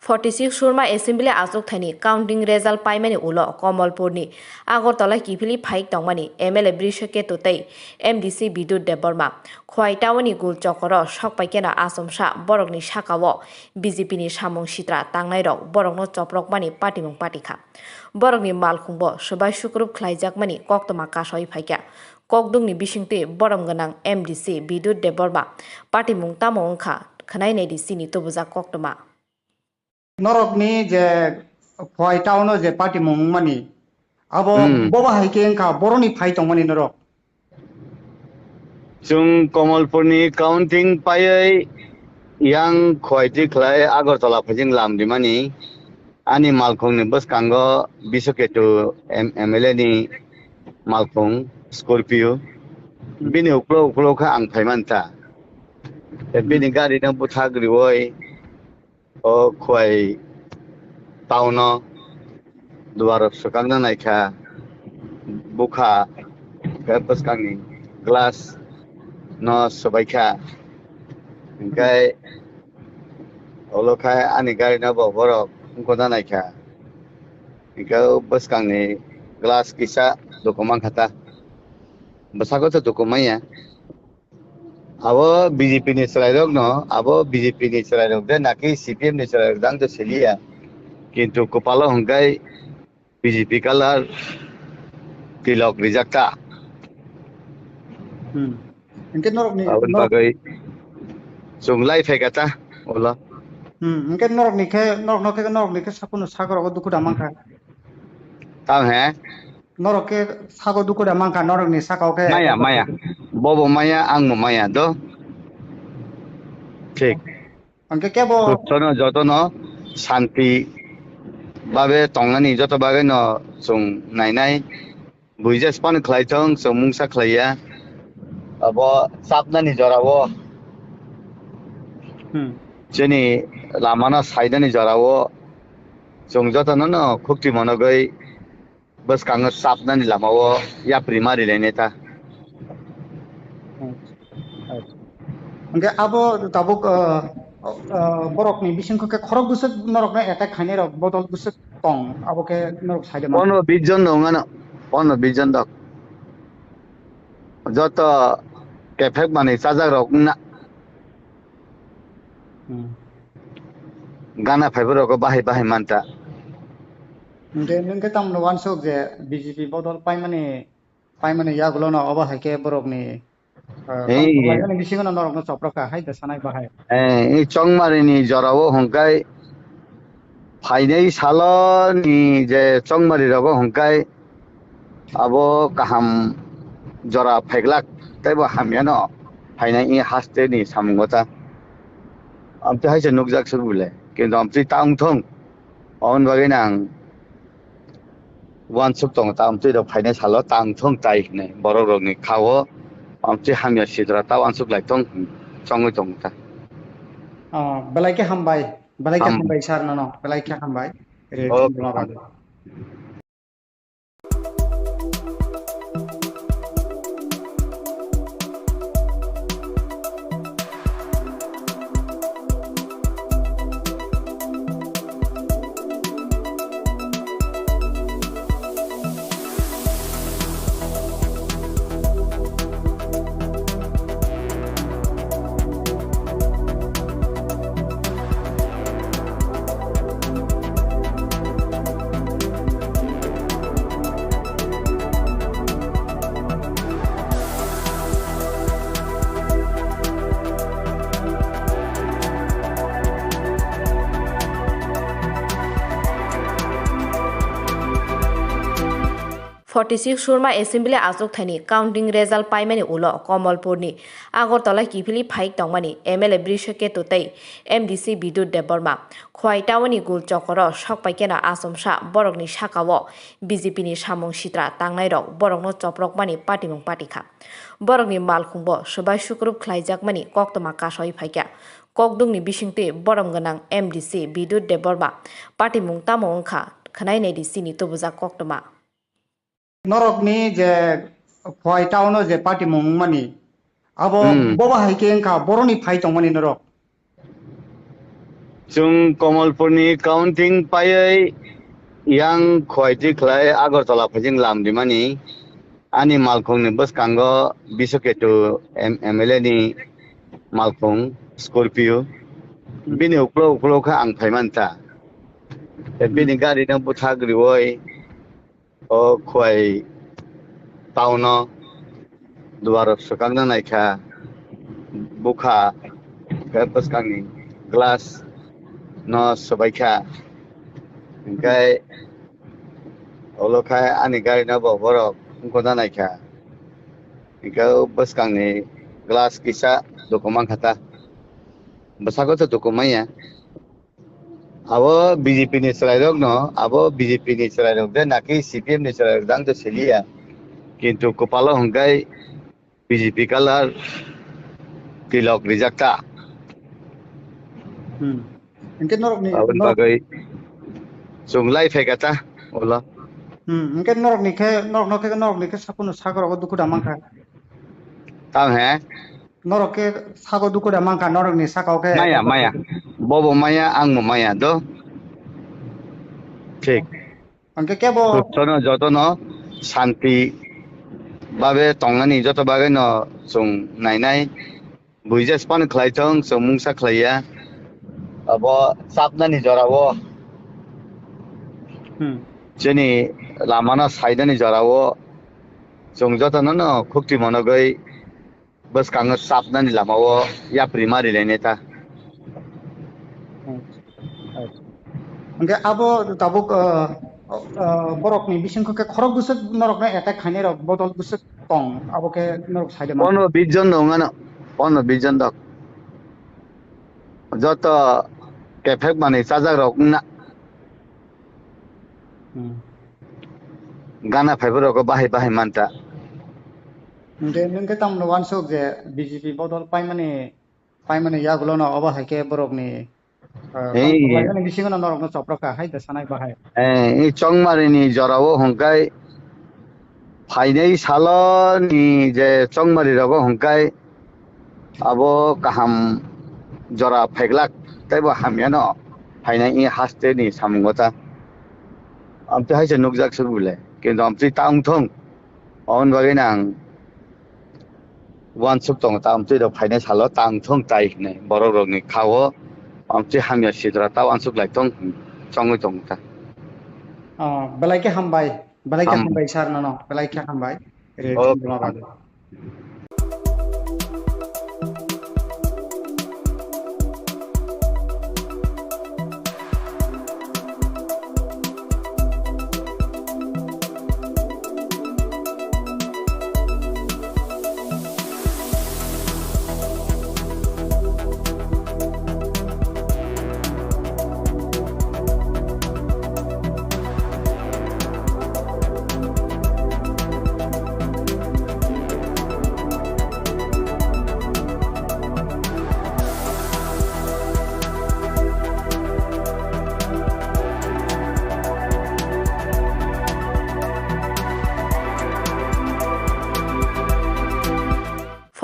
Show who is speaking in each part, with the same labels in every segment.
Speaker 1: 46 Surma Assembly Azok Thani Counting Result Paimani Ulo Komolpurni Agortala Kipili Pike Tongmani MLA Birishaketu Tei MDC Bidyut Debbarma Khowai Tawani Golchakoro Shokpaikena Asomsha Borokni Shakawo BJP ni Samung Sitra Tangnairok Borokno Chprok Mani Patimung Patika Borokni Malkhungbo Sabai Sukrup Khlaijakmani Koktoma Kasoi Phaikya Kokdungni Bishingte Borom Ganang MDC Bidyut Debbarma Patimung Tamo Ongkha Khanai Nedi Sini Tobuja Koktoma
Speaker 2: Norokni je Khowai town je party mungmani abo boba haike ka boroni phai tongmani norok
Speaker 3: Jung Komalpurni counting payai yang Khowai ti khlai Agartala phajing lam dimani ani malkhung ni bus kango Birishaketu MLA ni malkhung Scorpio bini uklo kha ang phaimanta bini gari na buthagri oi o Khowai town duar sukangna naikha bukha bus kangi glass no sobaikha kai olokai ani gari na borok koda naikha ikau bus kangi glass kisa dokumen khata basago to dokumenya abo BJP ni selairok no abo BJP ni selairok de naki CPM ni selairok dang to selia kintu kopalo hongkai BJP kalar tilok rijakta
Speaker 2: engke norok ni
Speaker 3: abun bagai sunglai fekata ola
Speaker 2: engke norok ni ke sapunu sagor go duku damangka
Speaker 3: tang he
Speaker 2: norok ke sago duku damangka norok ni sakau ke
Speaker 3: maya bobo maya ang maya do ঠিক
Speaker 2: engke kebo
Speaker 3: jotono jotono shanti babe tongani joto bagai no sung nainai buija span khlaitong samung sa khlaiya abo sapnani jorawo jeni lamana saidani jorawo sung jotono no khukti monogai bas kang sapnani lamawo ya primary leneta
Speaker 2: engke abo tabuk borok ni bisingko ke khorok busuk norok na attack khane rok bodol busuk tong abo ke norok saide ma
Speaker 3: 15 জন দঙানো 15 জন দক যত কেফেক মানে চাজাক rock না গানা fibre rock বাহাই মানতা
Speaker 2: engke tam no wansok je BJP bodol paimane ya gulo no abo haike borok ni এই বিশিঙনা নরক ন চপ্রকা হাইদা সানাই বাহাই
Speaker 3: এই চংমারিনি জরাও হংকাই ফাইনাই সালনি যে চংমারি রগ হংকাই আবো কাহাম জরা ফাইগলাক তাইবো হামিয়ানো ফাইনাই ই হাসতে নি সামুঙ্গতা আমতে হাইছে নুকজাক সুবুলে কিন্তু আমতে তাংথং অন বাগै নাং ওয়ান সুক তং তামতে দ ফাইনাই সালো তাংথং তাই নে বড় রগনি খাও amche hamya Sitra taw ansuk lai tong chongoi tong ta
Speaker 2: belai ke hambai sarna no belai ke hambai
Speaker 1: Forty-six Surma Assembly Azok Thani Counting Result Paimani Ulo Komolpurni Agortala Kipili Pike Tongmani MLA Birishaketu Tei MDC Bidyut Debbarma Khowai Tawani Golchakoro Shokpaikena Asomsha Borokni Shakawo BJP ni Samung Sitra Tangnairok Borokno Chprok Mani Patimung Patika Borokni Malkhungbo Sabai Sukrup Khlaijakmani Koktoma Kasoi Phaikya Kokdungni Bishingte Borom Ganang MDC Bidyut Debbarma Patimung Tamo Ongkha Khanai Nedi Sini Tobuja Koktoma
Speaker 2: norok ni je Khowai town je party mungmani abo boba haike ka boroni phai tongmani norok
Speaker 3: जों कमलपुरनि काउन्टिं पायै yang khwaiti khlai agartala phajing lamdimani ani malkhongni boskango Birishaketu MLA ni malkhong Scorpio bini uklo kha ang phaimanta bini gari na buthagriwoi o khwai tauno duar sukangna naikha bukha boskangi glass no sobaikha engkai olokai ani gari na borok koda naikha engkau boskangi glass kisa dokuman khata basago to dokumanya abo BJP ni selairok no abo BJP ni selairok de naki CPM ni selairok dang to selia kintu kopalo hongkai BJP kalar tilok rijakta
Speaker 2: Engke norok ni
Speaker 3: abun bagai sunglai fekata ola
Speaker 2: engke norok ni ke sapunu sagor ko duku damang ka
Speaker 3: tang he
Speaker 2: norok ke sago duku damang ka norok ni sakau ke
Speaker 3: maya bobo maya ang maya do ঠিক
Speaker 2: engke ke bo
Speaker 3: সুস্থ যতন শান্তি বাবে তংনানি যত বাগে ন जों नायनाय बुइजा स्पान खलायथों जों मुंसा खलाया अब साबनानि जरावो जोंनि लामाना साइडनि जरावो जों जतन न खुक्ति मनगै बस कांग साबनानि लामावो या प्रिमारि लेनेता
Speaker 2: engke abo tabuk borok ni bisingko ke khorok busuk norok na attack khaine rok botol busuk tong abo ke norok side ma
Speaker 3: 15 জন নঙানো 15 জন দক যত কেফেক মানে চাজাক রক না গানা ফাইবার রক বাহাই মানতা
Speaker 2: engke tam no wansuk je BJP botol paimane ya gulo na oba haike borok ni ini bisingo na norok na Chprok ka hai da sanai bahai
Speaker 3: এই চংমারিনি জরাও হংকাই ফাইনাই সালনি যে চংমারি রগ হংকাই আবো কাহাম জরা ফাইগলাক তাইবো হামিয়ানো ফাইনাই ই হাসতে নি সামুঙ্গতা আমতে হাইছে নুকজাক সুবুলে কিন্তু আমতে তাংথং অন বাগে নাং ওয়ান সুক তং তা আমতে দ ফাইনাই সালো তাংথং তাই নে বড় রগনি খাও আমতে হামিয়া সিদ্রা তা one সুক লাইথং চংই তংতা
Speaker 2: belai ke hambai sar no belai ke hambai re jumlah bagi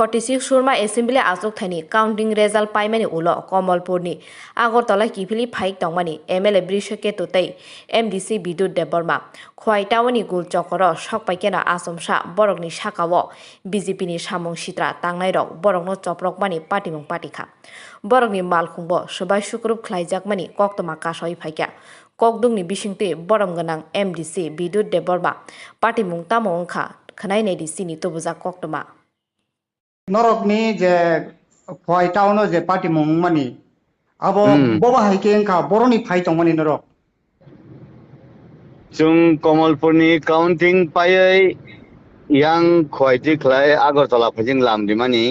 Speaker 1: 46 सुरमा एसेम्बली आजक थानी काउंटिंग रेजल्ट पाइमानि उलो कमलपुरनि आगरतला किफिली फाइक दंमानि MLA Birishaketu तै MDC Bidyut Debbarma Khowai टाउननि Golchakoro सकपाइकेना आसमसा बरकनि साकावो BJP नि Samung Sitra Tangnairok बरकनो Chprok मानि पार्टीमुं पार्टीखा बरकनि मालखुंबो सबाय सुक्रुब ख्लाइजाकमानि कक्तमा कासय फाइका kokdungni bisingti borom ganang MDC Bidyut Debbarma पार्टीमुं तामो ओंखा खनायनाय दिसिनि तबुजा कक्तमा
Speaker 2: norok ni je Khowai town je party mani abo boba haike engka boroni phai tongmani norok
Speaker 3: जों कमलपुरनि काउन्टिं पायै yang khwaiti khlai agartala phajing lamdimani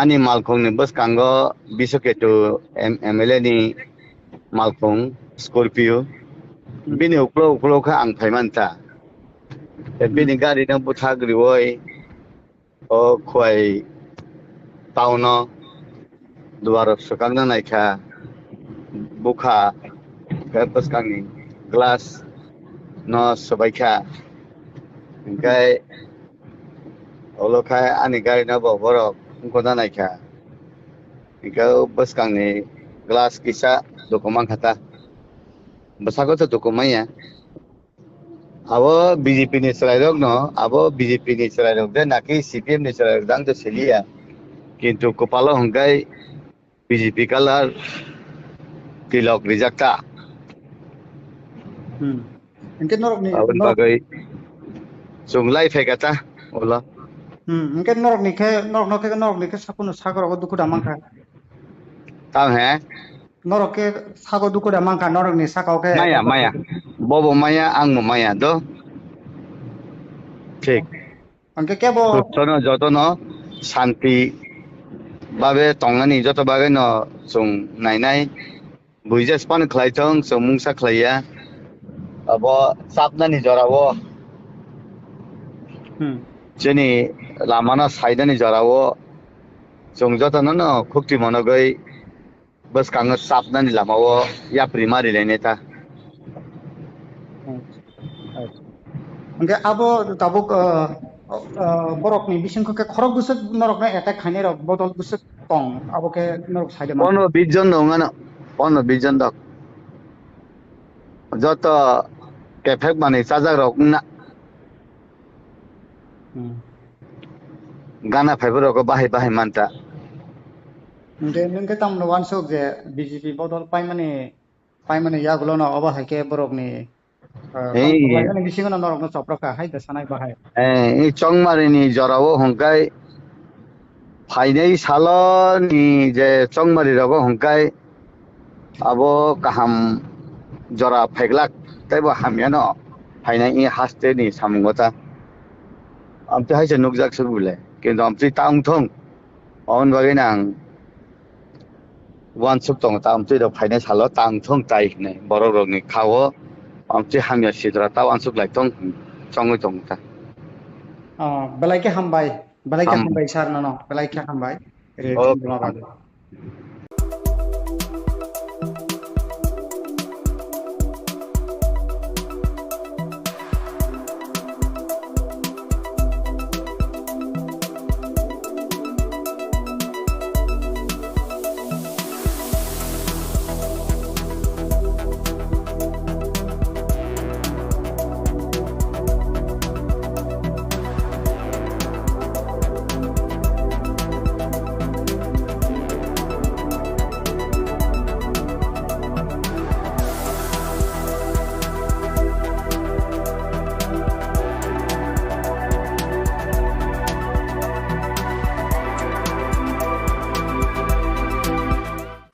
Speaker 3: ani malkhongni boskango Birishaketu MLA ni malkhong Scorpio bini uklo kha ang phaimanta bini gari na buthagriwoi o khwai tauno duar sukangna naikha bukha boskangi glass no sobaikha engkai olokai ani gari na borok koda naikha engkau boskangi glass kisa dokumen kata besako tu dokumen ya abo BJP ni selairok no abo BJP ni selairok de naki CPM ni selairok dang tu selia kintu kepala hongkai BJP kalar tilok rijakta
Speaker 2: Engke norok ni
Speaker 3: abun bagai sunglai fekata ola
Speaker 2: engke norok ni ke sapunu sagor duku damangka
Speaker 3: tam he
Speaker 2: norok ke sago duku damangka norok ni sakau ke
Speaker 3: maya bobo maya ang mo maya do ঠিক
Speaker 2: engke kebo
Speaker 3: সুস্থ যতন শান্তি বাবে টংনানি যত বাগে ন जों नायनाय बुइजास पान खलायथों जों मुंसा खलाया अब साबनानि जरावो जोंनि लामाना साइदानि जरावो जों जतन न खुक्ति मनगै बस कांग साबनानि लामावो याप्रि मारि लेनेता
Speaker 2: engke abo tabuk borok ni bisingko ke khorok busuk norok na attack khane rok bodol busuk tong abo ke norok saide man
Speaker 3: 15 জন দङ না 15-20 জন দক যত কেফেক মানে সাজাক রক না गाना फाइबरको बाहाय बाहाय मानता
Speaker 2: engke tam no wan sok je BJP bodol paimane yagulo na aba haike borok ni ini bisingo na norok na Chprok hai da sanai bahai
Speaker 3: এই চংমারিনি জরাও হংকাই ফাইনাই সালনি যে চংমারি রগ হংকাই আবো কাহাম জরা ফাইগলাক তাইবো হামিয়ানো ফাইনাই ই হাসতেনি সামুংগতা আমতে হাইছে নুকজাক সুবুলে কিন্তু আমতে তাংথং অন বাগে নাং ওয়ান সুক তং তামতে দ ফাইনাই সাল তাংথং তাই নে বড় রগনি খাও আমতে হামিয়া সিদ্রা তা one সুক লাইথং চংই তংতা
Speaker 2: belai ke hambai sar no belai ke hambai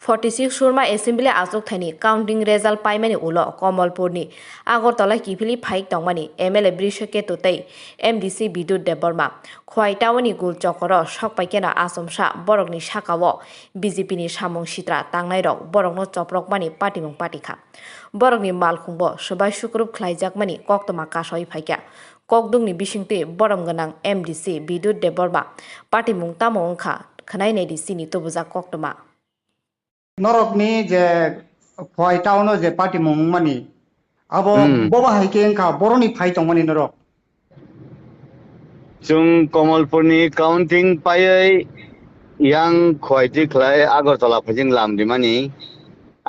Speaker 1: Forty-six Surma Assembly Azok Thani Counting Result Paimani Ulo Komolpurni Agortala Kipili Phaik Tongmani MLA Birishaketu tei MDC Bidyut Debbarma Khowai Tawani Golchakoro Shokpaikena Asomsha Borokni Shakawo BJP ni Samung Sitra Tangnairok Borokno Chprok mani Patimung Patikha Borokni Malkhungbo Sabai Sukrup Khlaijakmani Koktoma Kasoi Phaikya Kokdungni Bishingte Borom Ganang MDC Bidyut Debbarma Patimung Tamo Ongkha Khanai Nedi Sini Tobuja Koktoma
Speaker 2: norok ni je Khowai town je party mung mani abo boba haike engka boroni phai tong mani norok
Speaker 3: जों कमलपुरनि काउन्टिं पायै यां खवाइति खलाय आगरतला फैजिं लामदिमानि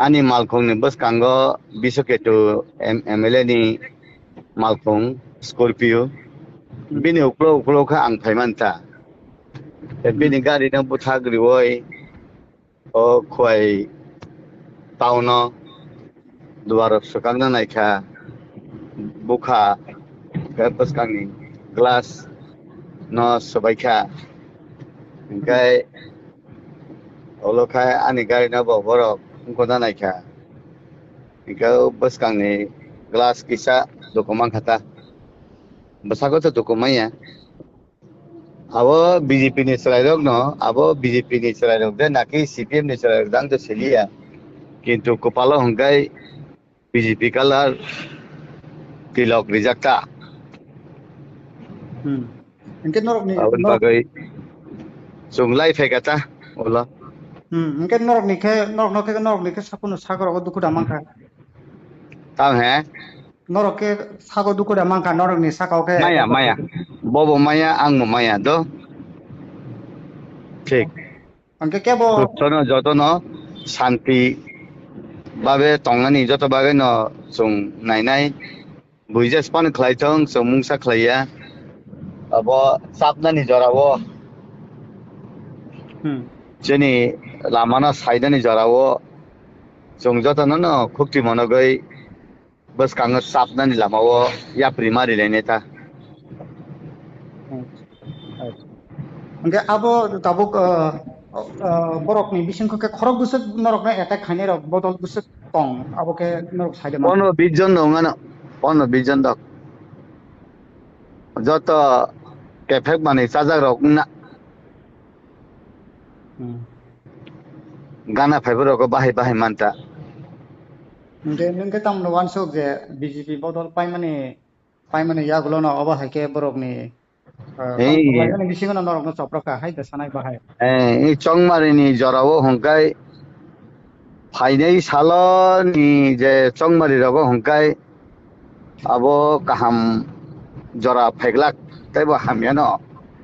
Speaker 3: आनि मालखंनि बसकांगो बिशकेतु MLA नि मालखं Scorpio बिनि उक्लो आं फाइमानता बिनि गारिनो बुथाग्रिवय ओ Khowai town दुवार सुखांना नायखा बुखा बसकांनि glass no sebaiknya engkai olokai ani gari na borok koda naikha engkau bus kangni glass kisa dokumen kata besako tu dokumen ya abo BJP ni selairok no abo BJP ni selairok de naki CPM ni selairok dang tu selia kintu kepala hongkai BJP kalar tilok rijakta
Speaker 2: engke norok ni
Speaker 3: abun bagai sunglai fekata ola
Speaker 2: engke norok ni ke sapunu sagor duku damangka
Speaker 3: tam he
Speaker 2: norok ke sago duku damangka norok ni sakau ke
Speaker 3: maya bobo maya ang mo maya do ঠিক
Speaker 2: engke kebo
Speaker 3: সুস্থ যতন শান্তি বাবে তংনানি যত বাগে ন जों नायनाय बुइजास पान खलायथों जों मुंसा खलाया अब साबनानि जरावो जोंनि लामाना साइडनि जरावो जों जतन न खुक्ति मनगै बस कांग साबनानि लामावो या प्रिमारि लेनेता
Speaker 2: ओंके आबो Tabuk borok ni bisingko ke khorok busuk norok na attack khaine rok botol busuk tong abo ke norok side ma
Speaker 3: 15 জন নঙানো 15-20 জন দক যত কেফেক মানে চাজাক রক না গানা ফাইবার রক বাহাই বাহাই মানতা
Speaker 2: ओंके नोंके ताम no wan sok je BJP botol pai mane ya gulo no aba haike borok ni
Speaker 3: এই
Speaker 2: ni bisingo no norok no Chprok ka hai da sanai bahai
Speaker 3: এই চংমারিনি জরাও হংকাই ফাইনাই সালনি যে চংমারি rock হংকাই আবো কাহাম জরা ফাইগলাক তাইবো হামিয়ানো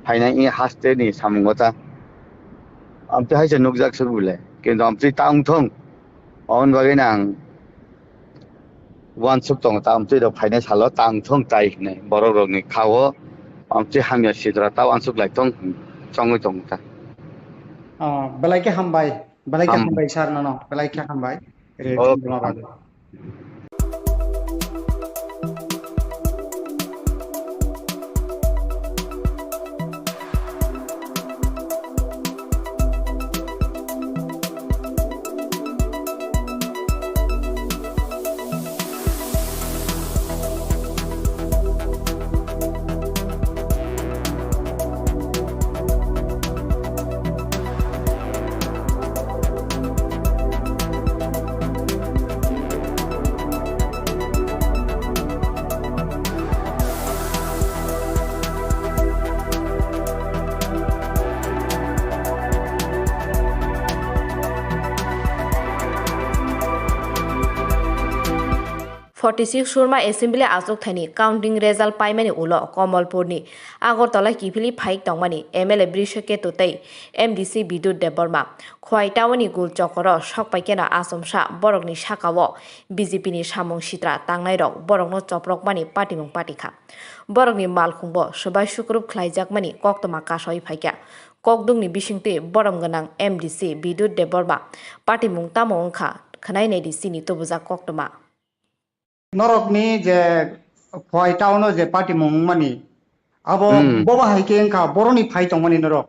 Speaker 3: ফাইনাই ই হাসতে নি সামুংগতা আমতে হাইছে নুকজাক সুবুলে কিন্তু আমতে তাংথং অন বাগে নাং ওয়ান সুক তং তা আমতে দ ফাইনাই সালো তাংথং তাই নে বড় রগনি খাও আমতে হামিয়া সিদ্রা তা one সুক লাইথং চংই তংতা
Speaker 2: belai ke hambai sar no belai ke hambai re bula bade
Speaker 1: 46 Surma Assembly Azok Thani counting result paimani ulo Komalpurni Agortala Kipili Phaik Tongmani MLA Birishaketu tei MDC Bidyut Debbarma Khowai tawani Golchakoro Shokpaikena Asomsha Borokni Shakawo BJP ni Samung Sitra Tangnairok Borokno Chprok mani Patimung Patikha Borokni Malkhungbo Sabai Sukrup Khlaijakmani Koktoma Kasoi Phaikya Kokdungni Bishingte Borom Ganang MDC Bidyut Debbarma Patimung Tamo Ongkha Khanai Nei Sini Tobuja Koktoma
Speaker 2: Norok ni je Khowai town je party mong mani abo boba haike engka boroni phai tongmani norok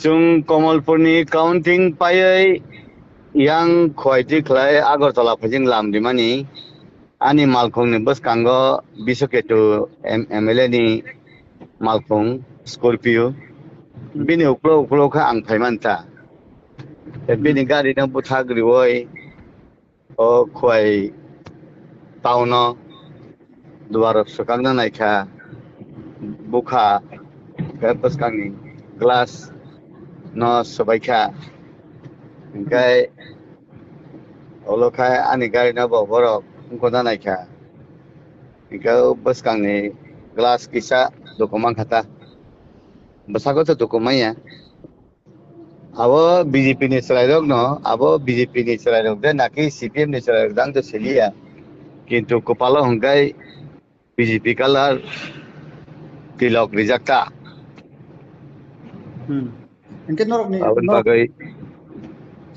Speaker 3: जों कमलपुरनि counting पायै yang Khowai ti khlai Agartala phajing lamdimani ani malkhungni boskango Birishaketu MLA ni malkhung Scorpio bini uklo kha ang phaimanta bini gari na buthagriwoi o Khowai tauno duar sukangna naikha bukha boskangi glass no sobaikha engkai olokai ani gari na borok koda naikha engkai boskangni glass kisa dokuman khata basago to dokumanya abo BJP ni selairok no abo BJP ni selairok de naki CPM ni selairok dang to selia kintu kopalo hongkai BJP kalar tilok rijakta
Speaker 2: engke norok ni
Speaker 3: abon bagai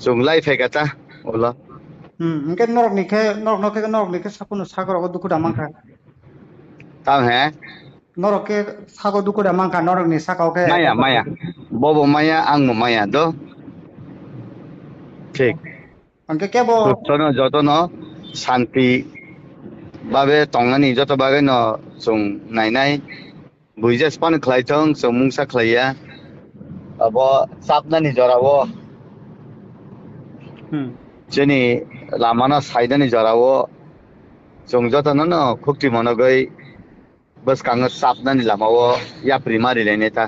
Speaker 3: sunglai fekata ola
Speaker 2: engke norok ni ke sapuno sagor go duku damangka
Speaker 3: tam he
Speaker 2: norok ke sago duku damangka norok ni sakau ke
Speaker 3: maya bobo maya ang maya do ঠিক
Speaker 2: engke kebo
Speaker 3: jotono shanti babe tongani joto bagai no जों नायनाय बुइजास पान खलायथों जों मुंसा खलाया अब साबनानि जरावो जोंनि लामाना साइडनि जरावो जों जतन न खुक्ति मनगै बस Kong साबनानि लामावो या प्रिमारि लेनेता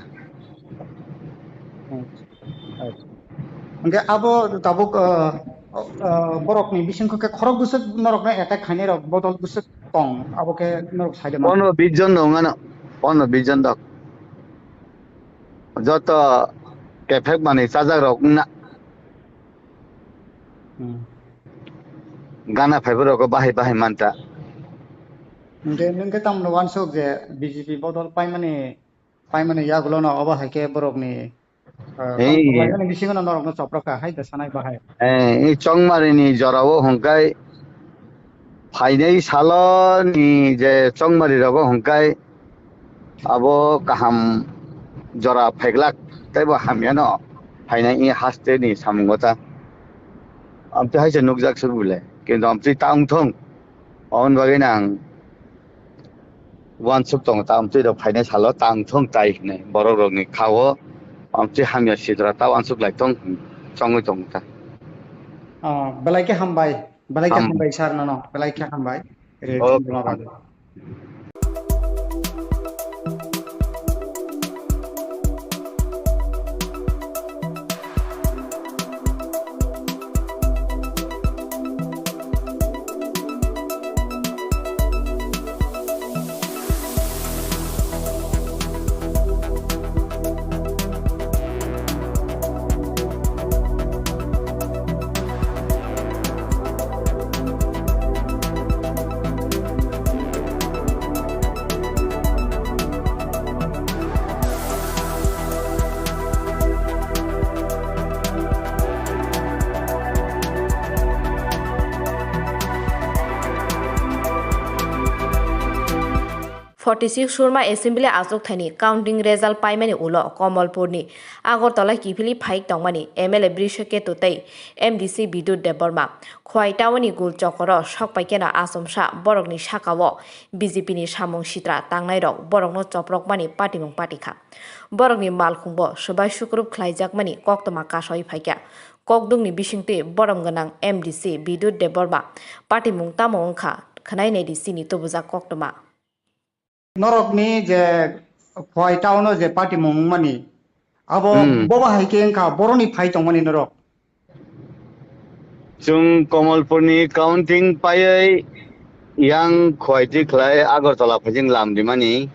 Speaker 2: engke abo tabuk borok ni bisingko ke khorok busuk norok na attack khaine rok botol busuk tong abo ke norok side ma
Speaker 3: 15-20 জন নঙানো 15-20 জন দক যত কেফেক মানে চাজাক রক না Gana fiber ko bahay manta.
Speaker 2: Nge nge tam no wan sok je BJP bodol pai mane ya gulo na oba haike borok ni
Speaker 3: Hey,
Speaker 2: ni bisingo na norok no Chprok ka hai da sanai bahai
Speaker 3: chongmari ni jorao hongkai फाइनै सालनि जे चंमारि रगो हंकाय abo kaham jora phaglak taibo hamyano फाइनै E हास्ते नि सामुंगता आमते हाइसे नुकजाक सबुले किन्तु आमते तांथं अन बागै नां one soup दं ता आमते द फाइनै सालो तांथं ताइ ने बररगनि खावो आमते हामया सिद्रा ता वान सुप लाइथं चंगै दंता
Speaker 2: belai ke hambai sar no belai ke hambai re jumla bade
Speaker 1: 46 Surma Assembly Azok Thani counting result paimani ulo Komalpurni Agortala Kipili Phaik Tongmani MLA Birishaketu tei MDC Bidyut Debbarma Khowai tawani Golchakoro Shokpaikena Asomsha Borokni Shakawo BJP ni Samung Sitra Tangnairok Borokno Chprok mani Patimung Patikha Borokni Malkhungbo Sobai Sukrup Khlaijakmani Koktoma Kasoi Phaikya Kokdungni Bishingte Borom Ganang MDC Bidyut Debbarma Patimung Tamo Ongkha Khanai MDC ni Tobujak Koktoma
Speaker 2: norok ni je Khowai town no je party mong mani abo boba haike engka boroni phai tongmani norok
Speaker 3: Chung Komalpurni counting payai yang Khowai khlai Agartala phajing lamdimani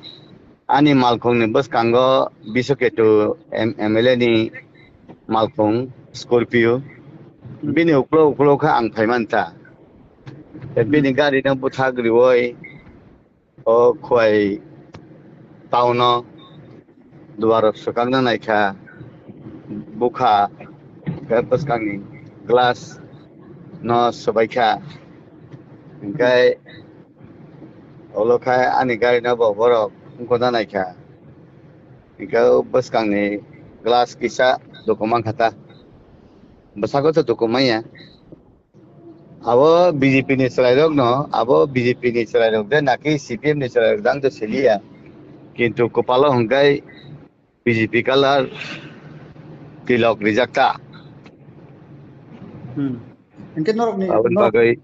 Speaker 3: ani malkhong ni bus kango Birishaketu MLA ni malkhong Scorpio bini uklo kha ang phaimanta bini gari nang buthagri oi o Khowai town no duar sukangna naikha bukha bus kangi glass no sobaikha engkai olokai ani gari na borok koda naikha engkai bus kangi glass kisa dokuman khata basago to dokumanya abo BJP ni Tangnairok no abo BJP ni Tangnairok de naki CPM ni Tangnairok dang to selia kintu kopalo hongkai BJP kalar tilok rijakta
Speaker 2: engke norok ni
Speaker 3: abun bagai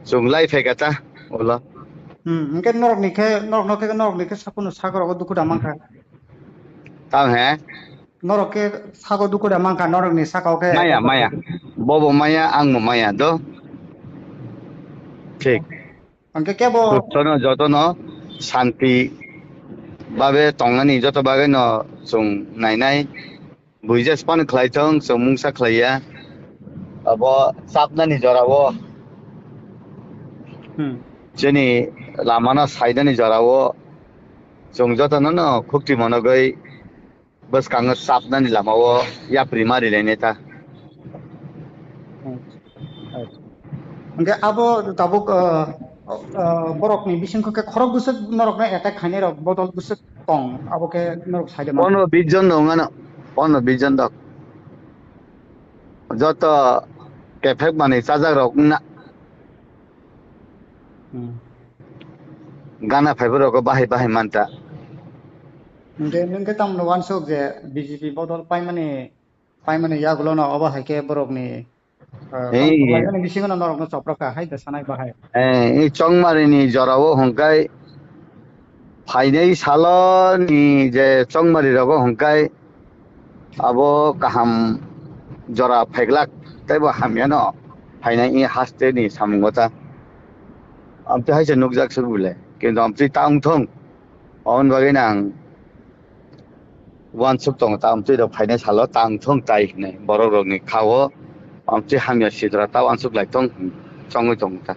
Speaker 3: sunglai fekata ola
Speaker 2: engke norok ni ke sakuno sagoro duku damang kha
Speaker 3: tam he
Speaker 2: norok ke sago duku damang kha norok ni sakau ke
Speaker 3: maya bobo maya ang maya do ঠিক
Speaker 2: engke kebo
Speaker 3: সুস্থ যতন শান্তি বাবে টংনানি যত বাগে ন जों नायनाय बुइजास पान खलायथों जों मुंसा खलाया अब साबनानि जरावो जोंनि लामाना साइडनि जरावो जों जतन न खुक्ति मनगै बस कांग साबनानि लामावो या प्रिमारि लेनेता
Speaker 2: engke abo tabuk borok ni bisingko ke khorok busuk norok na attack khaine rok bodol busuk tong abo ke norok side ma
Speaker 3: 15 জন দङ না 15 জন দক যত কেফেক মানে চাজাক রক না গানা ফাইবার রক বাহাই মানতা
Speaker 2: engke tam no wan sok je BJP bodol pai mane ya gulo na oba haike borok ni ni bisingo na norok no Chprok ka hai da sanai bahai
Speaker 3: এই চংমারিনি জরাও হংকাই ফাইनै সালনি যে চংমারি রগ হংকাই আবো কাহাম জরা ফাইগ্লাক তাইবো হামিয়ানো ফাইনাই ই হাস্তে नि সামুংগতা আমতে হাইছে নুকজাক सबुले কিন্তু আমতে तांथं अन बागै नां वान सुप दं ता আমते द फाइनै सालो तांथं ताइ ने बररगनि खावो amchi hamya Sitra taw ansuk lai tong chongoi tong ta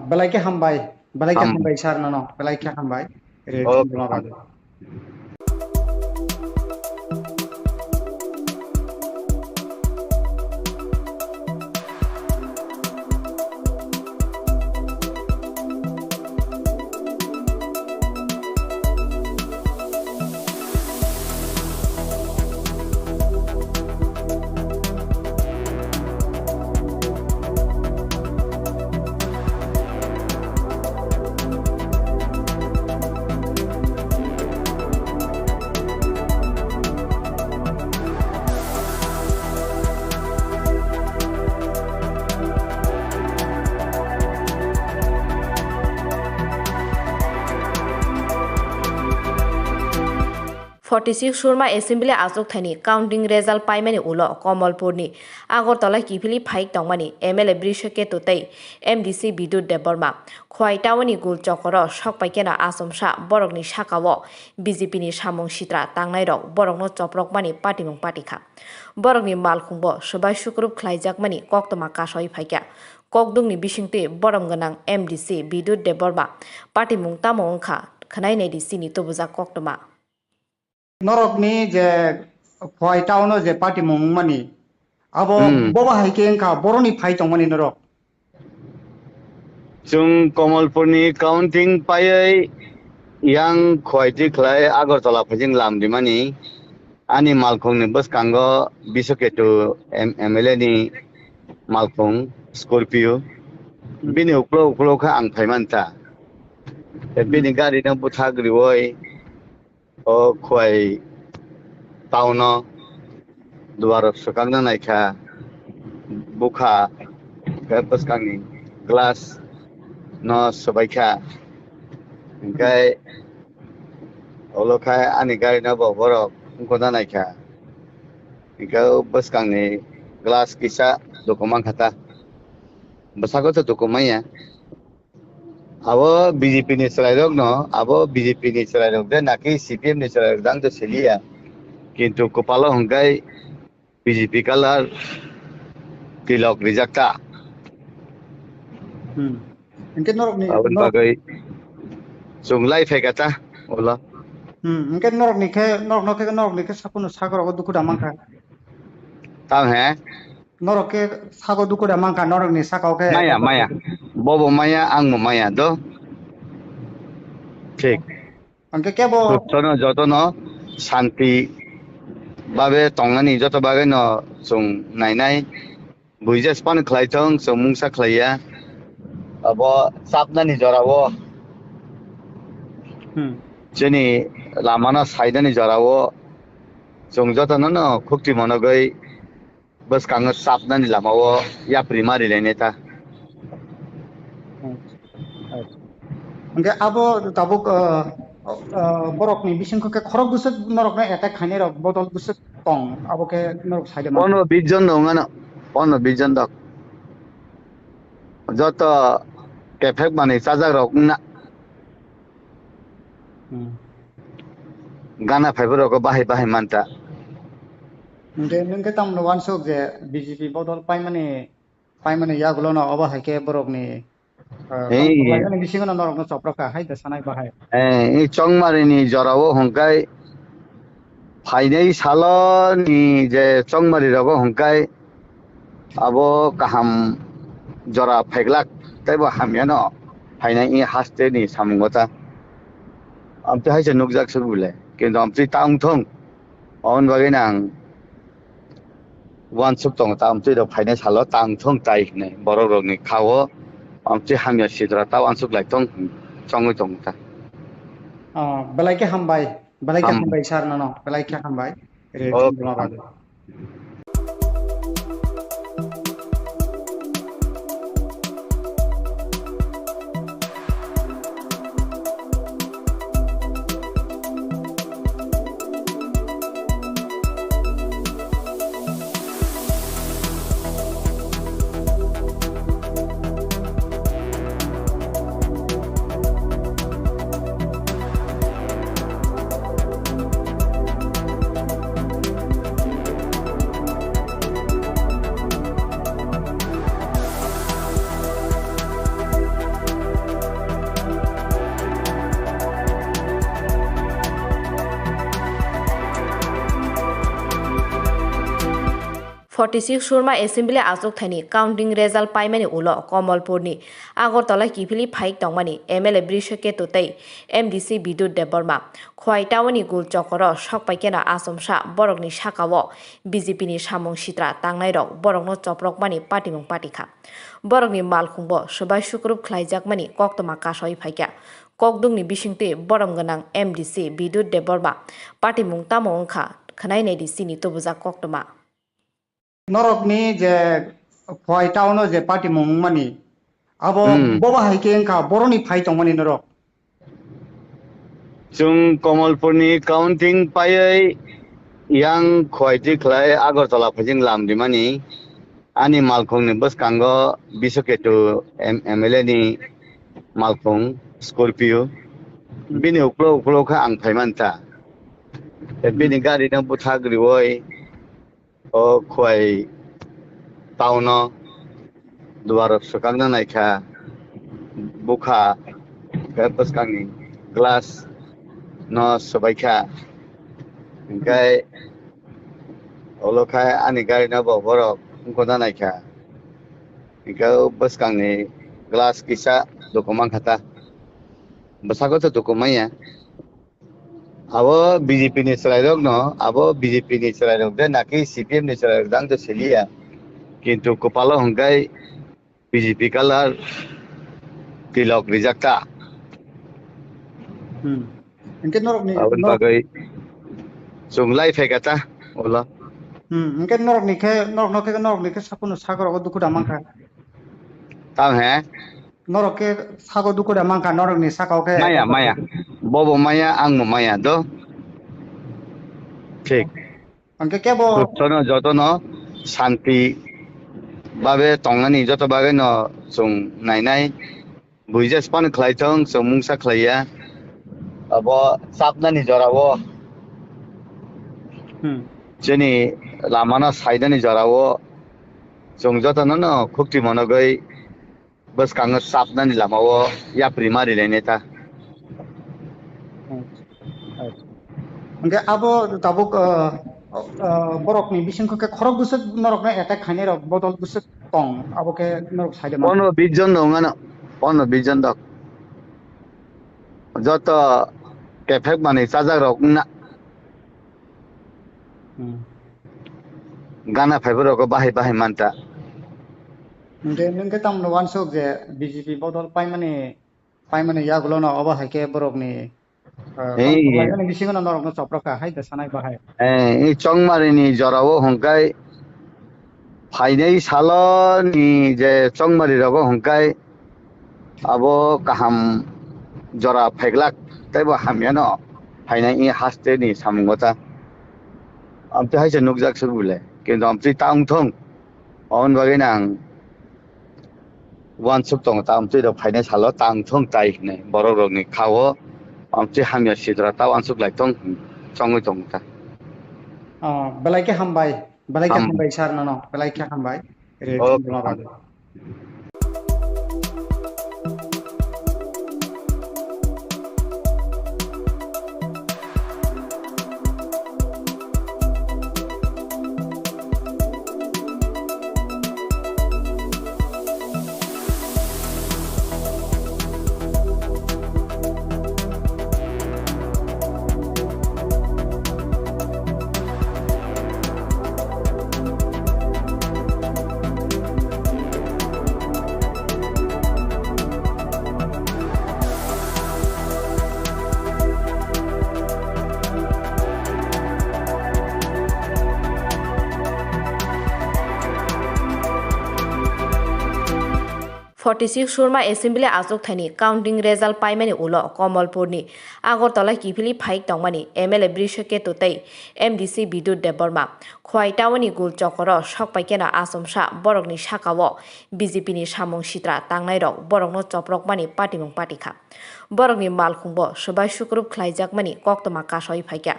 Speaker 2: belai ke
Speaker 3: ham
Speaker 2: hambai sar no belai ke hambai re
Speaker 3: ok
Speaker 2: thumma
Speaker 3: ham
Speaker 2: badu
Speaker 1: Forty-six Surma Assembly Azok Thani counting result paimani ulo Komalpurni Agortala Kipili Pike Tongmani MLA Birishaketu tei MDC Bidyut Debbarma Khowai Tawani Golchakoro Shokpaikena Asomsha Borokni Shakawo BJP ni Samung Sitra Tangnairok Borokno Chprok mani Patimung Patikha Borokni Malkhungbo Sabai Sukrup Khlaijakmani Koktoma Kasoi Phaikya Kokdungni Bishingti Borom Ganang MDC Bidyut Debbarma Patimung Tamo Ongkha Khanai Nedi Sini Tobuja Koktoma
Speaker 2: norok ni je Khowai town je party mani abo boba haike engka boroni phai tongmani norok
Speaker 3: chung Komalpurni counting payai yang khwaiti khlai Agartala phajing lamdimani ani malkhung ni baskango Birishaketu MLA ni malkhung Scorpio bini uklo kha ang phaimanta bini gari na buthagri oi o Khowai town duar sokangna naikha bukha baskangi glass no sobaikha kai olokai ani gari na borok koda naikha kai baskangi glass kisa dokumang khata basago to dokumaya abo BJP ni Tangnairok no abo BJP ni Tangnairok de naki CPM ni Tangnairok dang to selia kintu kopalo hongkai BJP kalar tilok rijakta
Speaker 2: engke norok ni
Speaker 3: abun bagai sunglai fekata ola
Speaker 2: engke norok ni ke sapuno sagor go duku damangka
Speaker 3: tang he
Speaker 2: norok ke sago duku damangka norok ni sakau ke
Speaker 3: maya bobo maya ang maya do ঠিক
Speaker 2: engke kebo
Speaker 3: jotono jotono shanti babe tongani joto bagai no sung nainai buija span khlaitong samung sa khlaiya abo sapnani jorawo jeni lamana saidani jorawo sung jotono no khukti monogai bas kang sapnani lamawo ya primary leneta
Speaker 2: engke abo tabuk borok ni bisingko ke khorok busuk norok na attack khane rok botol busuk tong abo ke norok saide ma
Speaker 3: 15 জন দঙানো 15-20 জন দক যত কেফেক মানে চাজাক rock না গানা fibre rock বাহাই মানতা
Speaker 2: engke tam no wansuk je BJP botol paimane ya gulo no abo haike borok ni ini bisingo norok no Chprok hai da sanai bahai
Speaker 3: এই চংমারিনি জরাও হংকাই ফাইনাই সালো ni যে চংমারি rock হংকাই আবো কাহাম জরা ফাইগলাক তাইবো হামিয়ানো ফাইনাই ই হাসতে ni সামুংগতা আমতে হাইছে নুকজাক সুবুলে কিন্তু আমতে তাংথং অন বাগে নাং ওয়ান সুক তং তা আমতে দ ফাইনাই সালো তাংথং তাই নে বড় রক ni খাও আমতে হামিয়া Sitra taw ansuk lai tong chongoi tong ta
Speaker 2: belai ke hambai sar no belai ke hambai re thumma badu
Speaker 1: 46 Surma Assembly Azok Thani counting result paimani ulo Komalpurni Agortala Kipili Pike Tongmani MLA Birishaketu tei MDC Bidyut Debbarma Khowai tawani Golchakoro Shokpaikena Asomsha Borokni Shakawo BJP ni Samung Sitra Tangnairok Borokno Chprok mani Patimung Patikha Borokni Malkhungbo Sabai Sukrup Khlaijakmani Koktoma Kasoi Phaikya Kokdungni Bishingte Borom Ganang MDC Bidyut Debbarma Patimung Tamo Ongkha Khanai Nedi Sini Tobuja Koktoma
Speaker 2: Norok ni je Khowai town je party mung mani abo boba haike engka boroni phai tongmani norok
Speaker 3: Jung Komalpurni counting payai yang Khowai ti khlai Agartala phajing lam dimani ani malkhung ni bus kango Birishaketu MLA ni malkhung Scorpio bini uklo kha ang phaimanta bini gari nang buthagri oi o Khowai town duar sukangna naikha bukha bus kangni glass no sabaikha engkai olokai ani gari na borok koda naikha engkai bus kangni glass kisa dokumen khata basago to dokumenya abo BJP ni selairok no abo BJP ni selairok de naki CPM ni selairok dang to selia kintu kopalo hongkai BJP kalar tilok rijakta
Speaker 2: engke norok ni
Speaker 3: abon bagai sunglai fekata ola
Speaker 2: engke norok ni ke sapunu sagor go duku damangka
Speaker 3: tang he
Speaker 2: norok ke sago duku damangka norok ni sakau ke
Speaker 3: maya bobo maya ang maya do ঠিক
Speaker 2: engke kebo
Speaker 3: jotono jotono shanti babe tongani joto babe no sung nainai buija span khlaitong mungsa khlaiya abo sapnani jorawo jeni lamana saidani jorawo sung jotono no khukti monogai bas kango sapnani lamawo ya primary leneta
Speaker 2: engke abo tabuk borok ni bisingko ke khorok busuk norok na attack khane rok bodol busuk tong abo ke norok saide ma
Speaker 3: 15 জন দঙানো 15-20 জন দক যত কেফেক মানে চাজাক rock না গানা fibre rock বাহাই মানতা
Speaker 2: engke tam no wansok je BJP bodol paimane yagulo no abo haike borok ni ini bisingo no norok no Chprok hai da sanai bahai
Speaker 3: এই চংমারিনি জরাও হংকাই ফাইনাই সালনি যে চংমারি rock হংকাই আবো কাহাম জরা ফাইগলাক তাইবো হামিয়ানো ফাইনাই ই হাসতে নি সামুঙ্গতা আমতে হাইছে নুকজাক সুবুলে কিন্তু আমতে তাংথং অন বাগে নাং ওয়ান সুক তং তা আমতে দ ফাইনাই সালো তাংথং তাই নে বড় রগনি খাও আমতে হামিয়া সিদ্রা তা one সুক লাইতং চংই তংতা
Speaker 2: belaike hambai sar no belaike hambai
Speaker 1: Surma Assembly Azok Thani counting result paimani ulo Komalpurni Agortala Kipili Pike Tongmani MLA Birishaketu tei MDC Bidyut Debbarma Khowai tawani Golchakoro Shokpaikena Asomsha Borokni Shakawo BJP ni Samung Sitra Tangnairok Borokno Chprok mani Patimung Patikha Borokni Malkhungbo Sabai Sukrup Khlaijakmani Koktoma Kasoi Phaikya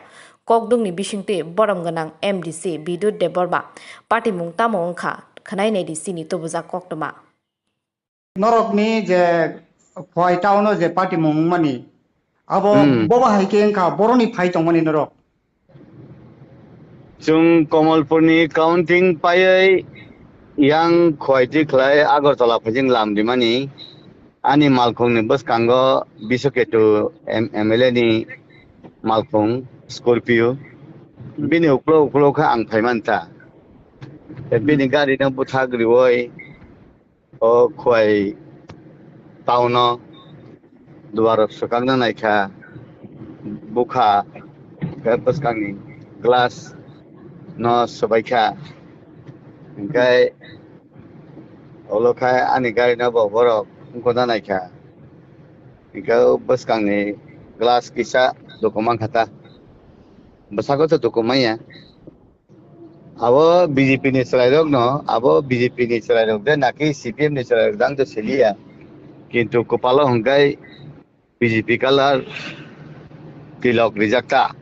Speaker 1: Kokdungni Bishingte Borom Ganang MDC Bidyut Debbarma Patimung Tamo Ongkha Khanai Nedi Sini Tobuja Koktoma
Speaker 2: norok ni je Khowai town je party mung mani abo boba haike engka boroni phai tongmani norok
Speaker 3: जों कमलपुरनि काउन्टिं पायै yang khwaiti khlai agartala phajing lamdimani ani malkhongni boskango Birishaketu MLA ni malkhong Scorpio bini uklo kha ang phaimanta bini gari na buthagriwoi o khwai tauno duar sakangna naikha bukha boskangi glass no sabaikha engkai Olokai ani gari na borok koda naikha engkau boskangi glass kisa dokuman khata basago to dokumanya abo BJP ni selairok no abo BJP ni selairok de naki CPM ni selairok dang to selia kintu kopalo hongkai BJP kalar tilok rijakta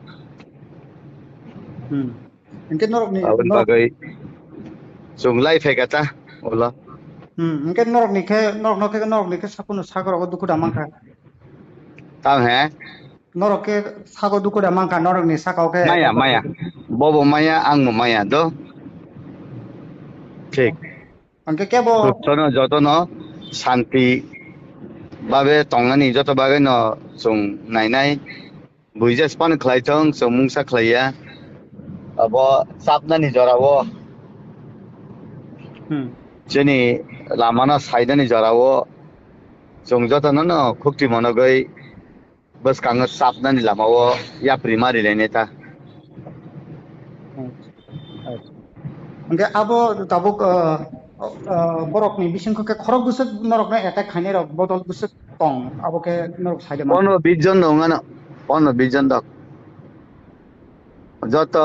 Speaker 2: Engke norok ni
Speaker 3: abun bagai sunglai fekata ola
Speaker 2: engke norok ni ke sapunu sagor ko duku damang ka
Speaker 3: tang he
Speaker 2: norok ke sago duku damang ka norok ni sakau ke
Speaker 3: maya bobo maya ang maya do ঠিক
Speaker 2: engke ke bo
Speaker 3: সুস্থ যতন শান্তি বাবে টংনানি যত বাগে ন जों नायनाय बुइजा स्पान खलायथों जों मुंसा खलाया अब सापनानि जरावो जोंनि लामाना साइडनि जरावो जों जतन न खुक्ति मनगै बस कांग सापनानि लामावो या प्रिमारि लेनेता
Speaker 2: engke abo tabuk borok ni bisingko ke khorok busuk norok na attack khaine rok bodol busuk tong abo ke norok side ma
Speaker 3: 15 জন দঙানো 15 জন দক যত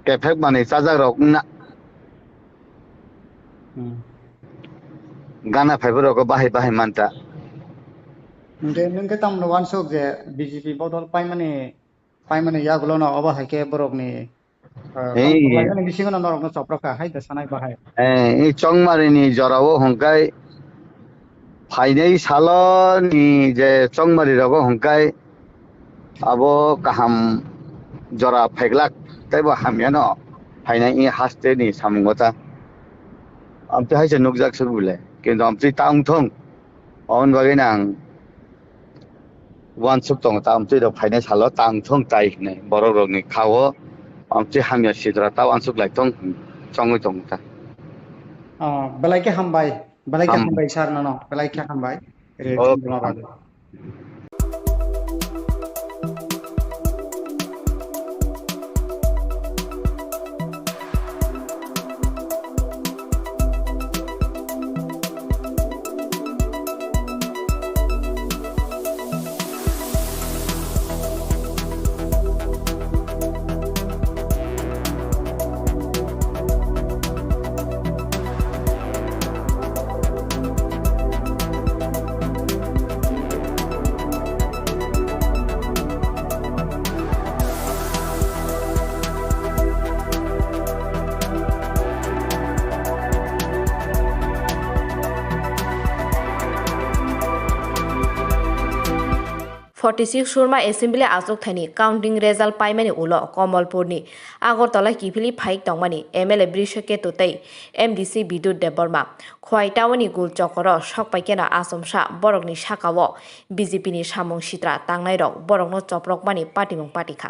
Speaker 3: কেফেক মানে চাজাক রক না গানা ফাইবার রক বাহাই মানতা
Speaker 2: engke tam no wansuk je BJP bodol paimane ya gulo na oba haike borok ni ini bisingo na norok na Chprok ka hai da sanai bahai
Speaker 3: এই চংমারিনি জরাও হংকাই ফাইনাই সালনি যে চংমারি রগ হংকাই আবো কাহাম জরা ফাইগলাক তাইবো হামিয়ানো ফাইনাই ই হাসতে নি সামুঙ্গতা আমতে হাইছে নুকজাক সুবুলে কিন্তু আমতে তাংথং অন বাগিনাং ওয়ান সুপ দং তা আমতে দ ফাইনাই সাল তাংথং তাই নে বড় রগনি খাও আমতে হামিয়া সিদ্রা তা ওয়ান সুপ লাইথং চংই দংতা
Speaker 2: belai ke hambai sar no belai ke hambai
Speaker 1: सुरमा एसेम्बली आजक थानी काउंटिंग रेजल्ट पाइमानी उलो कमलपुरनी आगरतला किफिली फाइक दंमानी MLA Birishaketu तै MDC Bidyut Debbarma Khowai टाउननि Golchakoro सकपाइकेना आसमसा बरकनि साकावो BJP नि Samung Sitra Tangnairok बरकनो Chprok मानि पार्टीमुं पार्टीखा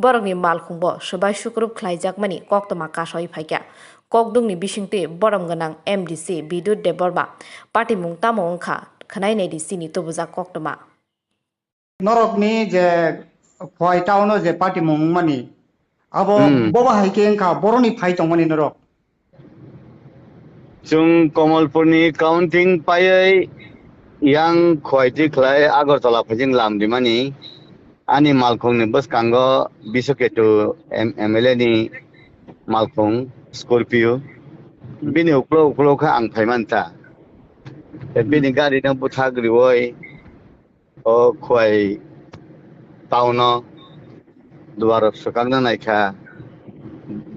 Speaker 1: बरकनि मालखुंबो सबाय सुक्रुब खलाइजाकमानि कक्तमा कासय फाइका ककदुंनि बिसिंति बरम गोनां MDC Bidyut Debbarma पार्टीमुं तामो ओंखा खनायनायदि सिनि तबुजा कक्तमा
Speaker 2: norok ni je Khowai town je party mung mani abo boba haike engka boroni phai tongmani norok
Speaker 3: जों कमलपुरनि काउन्टिं पायै yang khwaiti khlai agartala phajing lamdimani ani malkhongni boskango Birishaketu MLA ni malkhong Scorpio bini uklo kha ang phaimanta bini gari na buthagriwoi o khwai tauno duar sakangna naikha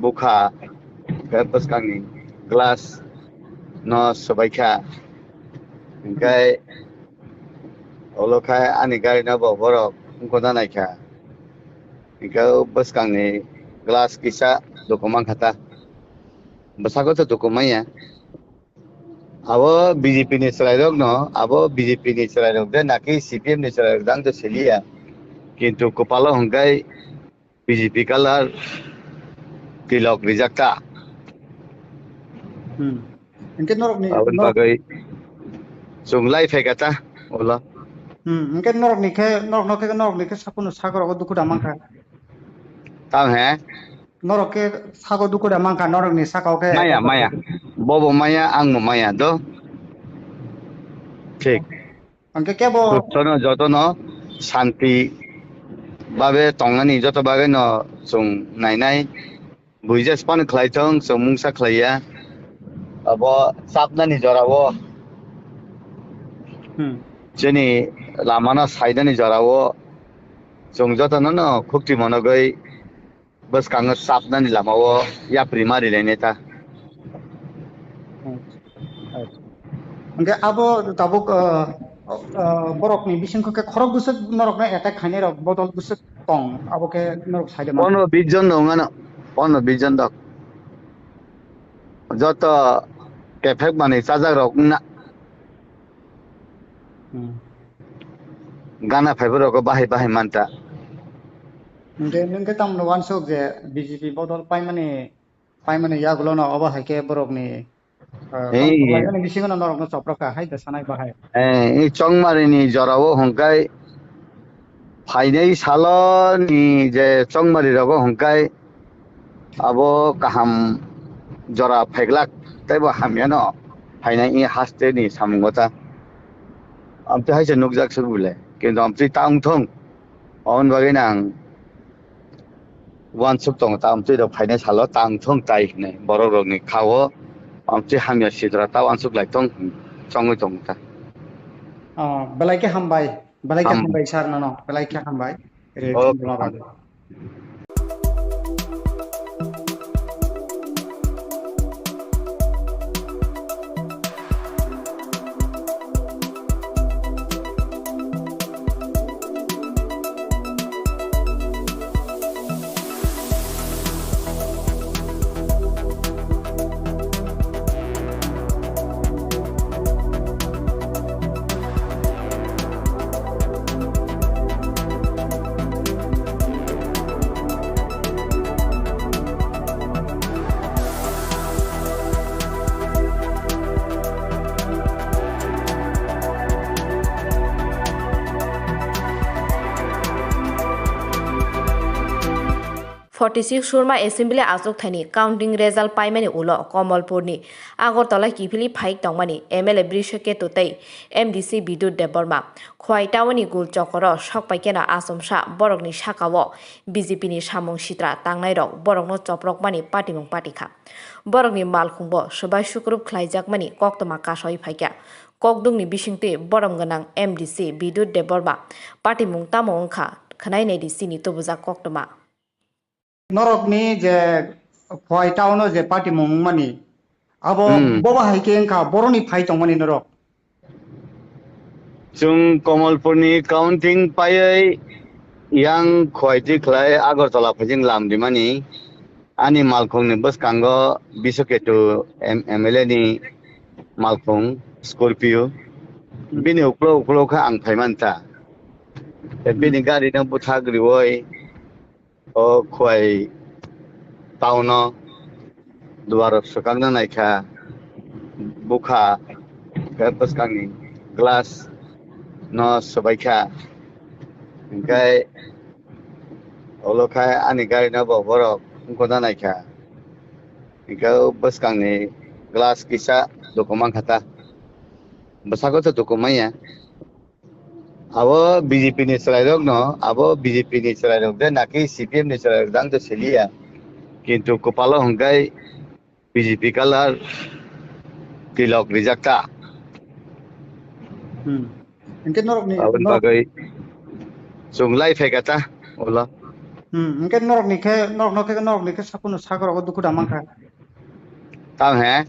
Speaker 3: bukha boskangi glass no sabaikha engkai olokai ani gari na borok koda naikha engkau boskangi gelas kisa dokumen kata besako tu dokumen ya abo BJP ni selairok no abo BJP ni selairok de naki CPM ni selairok dang tu selia kintu kepala hongkai BJP kalar tilok rijakta
Speaker 2: Engke norok ni
Speaker 3: abun bagai sunglai fekata ola
Speaker 2: engke norok ni ke sapunu sagar ogo duku damang ka
Speaker 3: tang he
Speaker 2: norok ke sago duku damang ka norok ni sakau ke
Speaker 3: maya bobo maya ang mo maya do ঠিক
Speaker 2: engke kebo
Speaker 3: Kutsono jotono shanti babe tongani joto babe no sung nainai buija span khlaitong sung sa khlaya abo sapnani jorawo jeni lamana saidani jorawo sung jotono no khukti monogai bas kang sapnani lamawo ya primary leneta
Speaker 2: engke abo tabuk borok ni bisingko ke khorok busuk norok na attack khaine rok bodol busuk tong abo ke norok saide ma
Speaker 3: 15 জন দঙানো 15 জন দক যত কেফেক মানে চাজাক rock না গানা fibre rock বাহাই মানতা
Speaker 2: engke tam no wansuk je BJP bodol paimane ya gulo no abo haike borok ni
Speaker 3: এই
Speaker 2: ani bisingo norok no Chprok ka haida sanai bahai
Speaker 3: এই চংমারিনি জরাও হংকাই ফাইনাই সালনি যে চংমারি rock হংকাই আবো কাহাম জরা ফাইগলাক তাইবো হামিয়ানো ফাইনাই ই হাসতে নি সামুংগতা আমতে হাইছে নুকজাক সুবুলে কিন্তু আমতে তাংথং অন বাগে নাং ওয়ান সুক তং তামতে দ ফাইনাই সালো তাংথং তাই নে বড় রগনি খাও আমতে হামিয়া সিদ্রা তা one সুক লাইথং চংই তংতা
Speaker 2: belai ke hambai sar no belai ke hambai re bula bade
Speaker 1: Forty-six Surma Assembly Azok Thani Counting Result Paimani Ulo Komolpurni Agortala Kipili Phaik Tongmani MLA Birishaketu tei MDC Bidyut Debbarma Khowai Tawani Golchakoro Shokpaikena Asomsha Borokni Shakawo BJP ni Samung Sitra Tangnairok Borokno Chprok mani Patimung Patikha Borokni Malkhungbo Sabai Sukrup Khlaijakmani Koktoma Kasoi Phaikya Kokdungni Bishingte Borom Ganang MDC Bidyut Debbarma Patimung Tamo Ongkha Khanai Nedi Sini Tobuja Koktoma
Speaker 2: norok ni je Khowai town je party mani abo boba haike engka boroni phai tongmani norok
Speaker 3: जों कमलपुरनि काउन्टिं पायै यां खवाइति खलाय आगरतला फैजिं लामदिमानि आनि मालखंनि बसकांगो बिरसाकेतु MLA नि मालखं Scorpio बिनि उक्लो आं फाइमानता बिनि गारिनो बुथाग्रिवय ओ Khowai town दुवार सकांना नायखा बुखा बसकांनि glass no sebaiknya engkai olokai ani gari na borok koda naikha engkau bus kangni glass kisa dokumen kata besako tu dokumen ya abo BJP ni selairok no abo BJP ni selairok de naki CPM ni selairok dang tu selia kintu kepala hongkai BJP kalar tilok rijakta
Speaker 2: engke norok ni
Speaker 3: abun bagai sunglai fekata ola
Speaker 2: engke norok ni ke sapunu sagar ogo duku damang ka
Speaker 3: tang he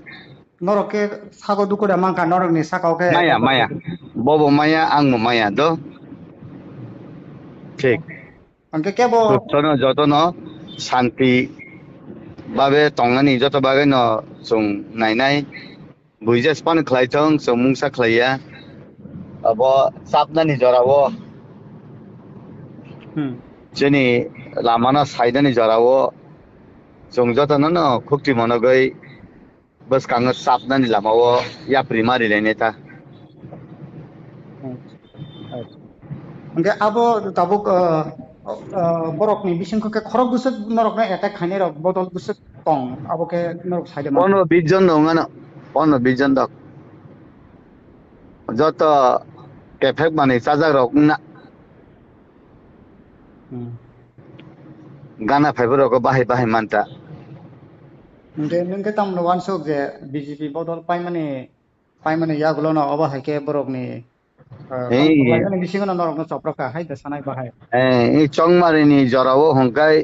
Speaker 2: norok ke sago duku damang ka norok ni sakau ke
Speaker 3: maya bobo maya ang mo maya do ঠিক
Speaker 2: engke kebo
Speaker 3: Kutsono jotono শান্তি বাবে তংনানি যত বাগে ন जों नायनाय বুইজাস পান খাইথং जों मुंसा खाया अब साबनानि जरावो जोंनि लामाना साइडनि जरावो जों जतन खुक्ति मनगै बस कांग साबनानि लामावो या प्रिमारि लेनेता
Speaker 2: ओंके आबो Tabuk borok ni bisingko ke khorok busuk norok na attack khane rok botol busuk tong abo ke norok side ma
Speaker 3: 15 জন নঙানো 15-20 জন দক যত কেফেক মানে চাজাক রক না গানা ফাইবার রক বাহাই বাহাই মানতা
Speaker 2: ओंके नोंके ताम no wan sok je BJP botol pai mane ya gulo na oba haike borok ni
Speaker 3: এই
Speaker 2: lagani bisingo na norok na Chprok ka hai da sanai bahai
Speaker 3: এই চংমারিনি জরাও হংকাই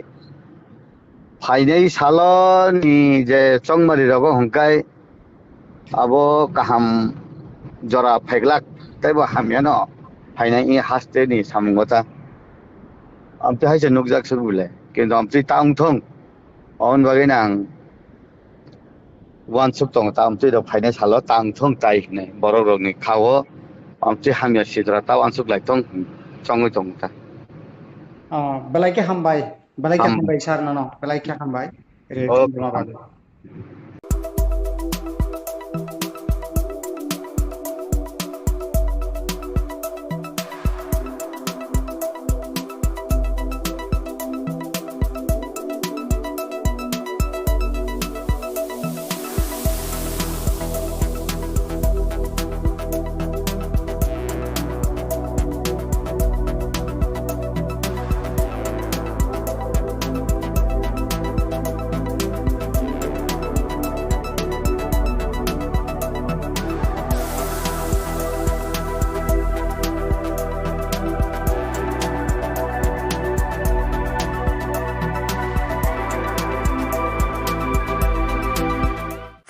Speaker 3: ফাইনাই সালনি যে চংমারি rock হংকাই আবো কাহাম জরা ফাইগলাক তাইবো হামিয়ানো ফাইনাই ই হাসতে নি সামুংগতা আমতে হাইছে নুকজাক সুবুলে কিন্তু আমতে তাংথং অন বাগে নাং ওয়ান সুক তং তা আমতে দ ফাইনাই সালো তাংথং তাই নে বড় রগনি খাও আমতে হামিয়া সিদ্রা তা one সুক লাইথং চংই তংতা
Speaker 2: belai ke hambai sar no no belai ke hambai re tinggal ba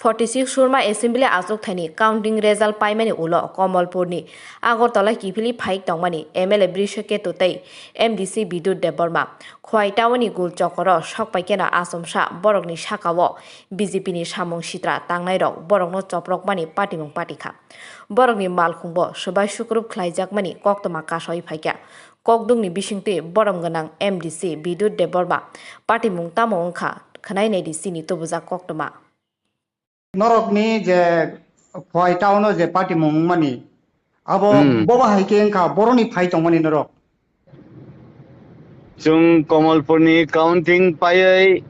Speaker 1: 46 Surma Assembly Azok Thani counting result paimani ulo Komalpurni Agortala Kipili Pike Tongmani MLA Birishaketu tei MDC Bidyut Debbarma Khowai tawani Golchakoro Shokpaikena Asomsha Borokni Shakawo BJP ni Samung Sitra Tangnairok Borokno Chprok mani Patimung Patikha Borokni Malkhungbo Subai Sukrup Khlaijakmani Koktoma Kasoi Phaikya Kokdungni Bishingte Borom Ganang MDC Bidyut Debbarma Patimung Tamo Ongkha Khanai Nei Sini Tobuja Koktoma
Speaker 2: Norok ni je Khowai town je party mung mani abo boba haike engka boroni phai tongmani norok
Speaker 3: जों कमलपुरनि counting पायै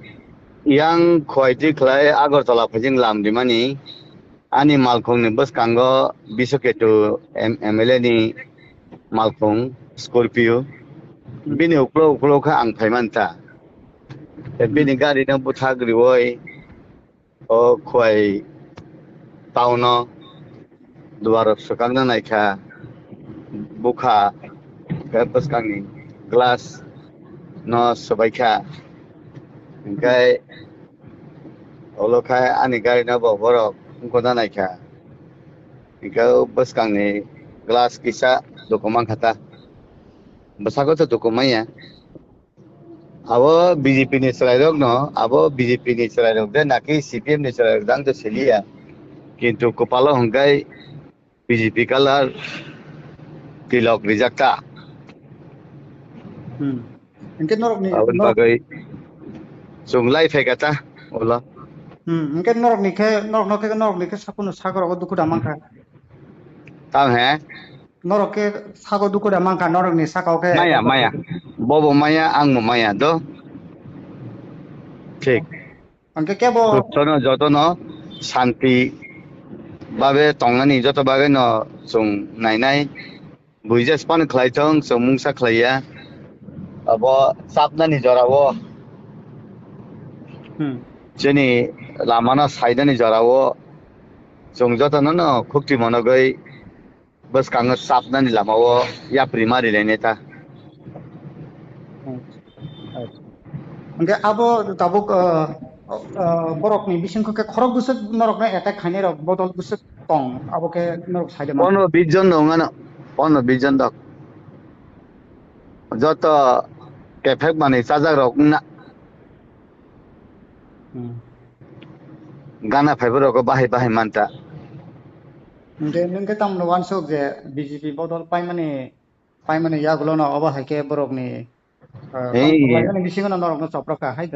Speaker 3: yang Khowai ti khlai Agartala phajing lamdimani ani malkhungni boskango Birishaketu MLA ni malkhung Scorpio bini uklo kha ang phaimanta bini gari na buthagriwoi o Khowai tauno duar sukangna naikha bukha boskangi glass no sobaikha engkai olokai ani gari na borok koda naikha engkai boskangni glass kisa dokumen khata basago to dokumen abo BJP ni selairok no abo BJP ni selairok de naki CPM ni selairok dang to selia kintu kepala engkai BJP kalar tilok rijakta
Speaker 2: engke norok ni
Speaker 3: abun bagai sunglai fekata ola
Speaker 2: engke norok ni ke sapunu sagor go duku damangka
Speaker 3: tam he
Speaker 2: norok ke sago duku damangka norok ni sakau ke
Speaker 3: maya bobo maya ang maya do ঠিক
Speaker 2: engke ke bo
Speaker 3: যতন শান্তি বাবে তংনানি যত বাগে ন जों नायनाय বুইজাস পান খাইথং जों मुंसा खाया अब साबनानि जरावो जोंनि लामाना साइडनि जरावो जों जतन खुक्ति मनगै बस कांग साबनानि लामावो या प्रिमारि लेनेता
Speaker 2: engke abo tabuk borok ni bisingko ke khorok busuk norok na attack khane rok botol busuk tong abo ke norok side ma
Speaker 3: 15-20 জন নঙানো 15-20 জন দক যত কেফেক মানে চাজাক রক না Gana fiber ko bahay bahay manta.
Speaker 2: Nde nungke tam no wansok je BJP bodol paimane ya gulo na oba haike borok ni
Speaker 3: Hey,
Speaker 2: lain bisingo na norok no Chprok ka hai